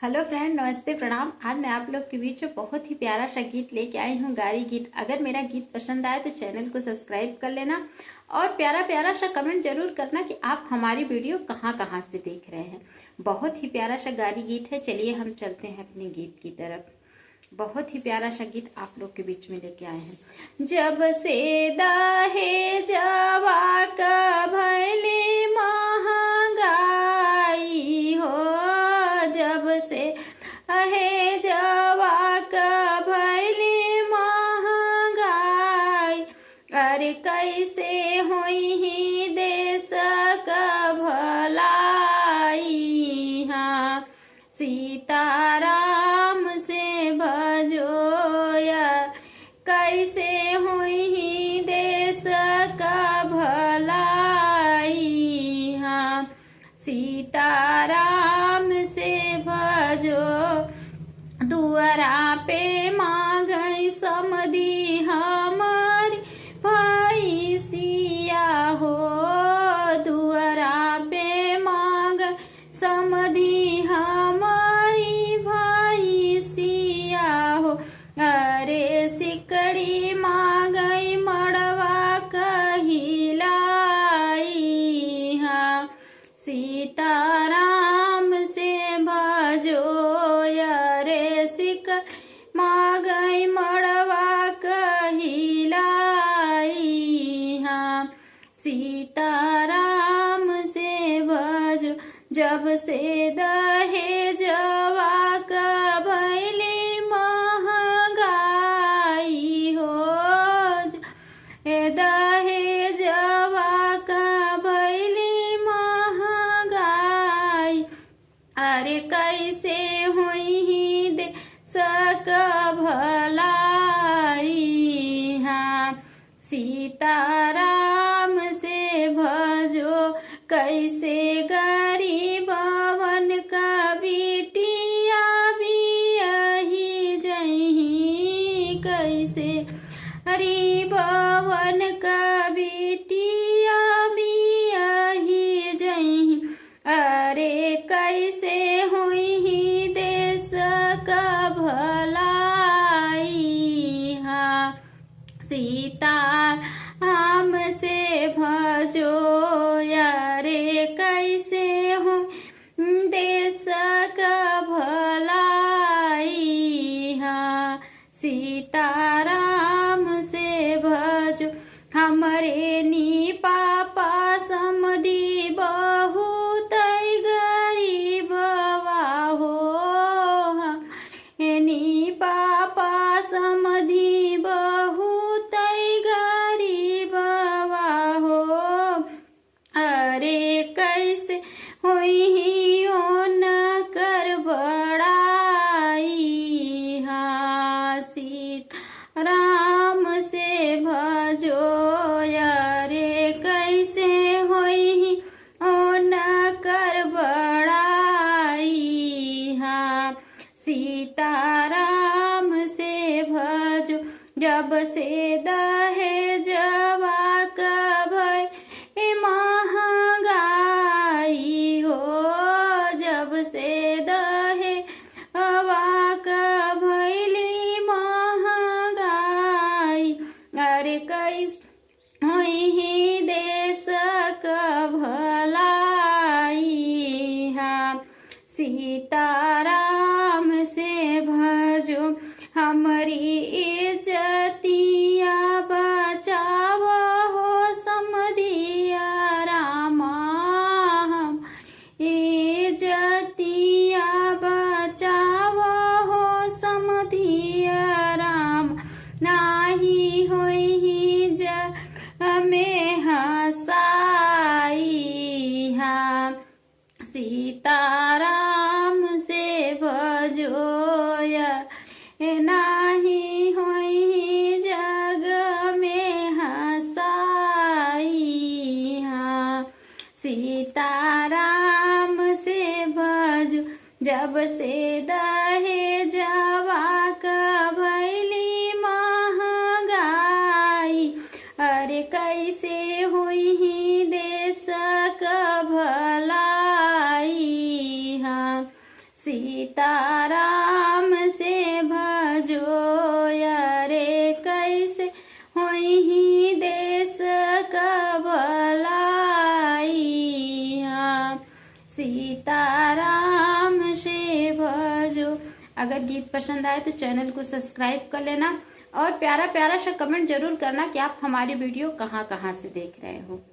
Hello friend, नमस्ते, प्रणाम। आज मैं आप लोग के बीच में बहुत ही प्यारा सा गीत लेके आई हूँ, गारी गीत। अगर मेरा गीत पसंद आए तो चैनल को सब्सक्राइब कर लेना और प्यारा प्यारा सा कमेंट जरूर करना कि आप हमारी वीडियो कहाँ कहाँ से देख रहे हैं। बहुत ही प्यारा सा गारी गीत है। चलिए हम चलते हैं अपने गीत की तरफ। बहुत ही प्यारा सा गीत आप लोग के बीच में लेके आए हैं। जब से दहेजवा का भैली महंगाई हो, जब से दहेजवा का भैली महंगाई, अरे कैसे होई ही देश का भलाई। हाँ, सीताराम से भजो यार, कैसे हुई ही देश का भलाई। हाँ, सीताराम से भजो। दुआरा पे मांगई समधी हमारी भाई सिया हो, दुआरा पे मांग समधी हमारी भाई सिया हो। अरे सिकड़ी मांगई मड़वा कहिलाई। हाँ, सीताराम से भजो। अरे सिकड़ी मांगई मड़वा कहिलाई। हाँ, सीताराम से भजो। जब से दहेजवा का भैली महंगाई हो, दहेजवा का भैली महंगाई, अरे कैसे हुई ही दे सक भलाई। हाँ, सीताराम से भजो। कैसे गरीबवन का बिटिया भी यही जही, कैसे गरीबवन का बिटिया भी यही जही, अरे कैसे हुई ही देश का भलाई। हाँ, सीताराम से भजो। यारे कैसे हो देश का भलाई। हाँ, सीताराम से भजो। हमरे नी पापा समधी बहुत गरीबवा हो, नी पापा समधी बहुत गरीबवा हो। अरे कैसे हुई ही न कर बड़ाई। हाँ, सीताराम से भजो। अरे कैसे हुई ही न कर बड़ाई। हाँ, सीताराम से भजो। जब से दहेजवा का भय महंगाई हो, जब से दहेजवा का भैली महंगाई, अरे कैसे हुई ही देश का भलाई। हाँ, सीताराम से भजो। हमारी इज्जतिया बचाव हो समधिया रामा, हम इज्जतिया बचाव हो समधिया राम, नाही होई ही जग में हसाई। हाँ, सीताराम से भजो। नाही होई जग में हसाई। हाँ, सीताराम से भजो। जब से दहेजवा का भैली महंगाई, अरे कैसे हुई ही देश का भलाई। हाँ, सीताराम से भजो अरे कैसे होई देश का भलाई। हाँ, सीताराम से भजो। अगर गीत पसंद आए तो चैनल को सब्सक्राइब कर लेना और प्यारा प्यारा सा कमेंट जरूर करना कि आप हमारी वीडियो कहाँ कहाँ से देख रहे हो।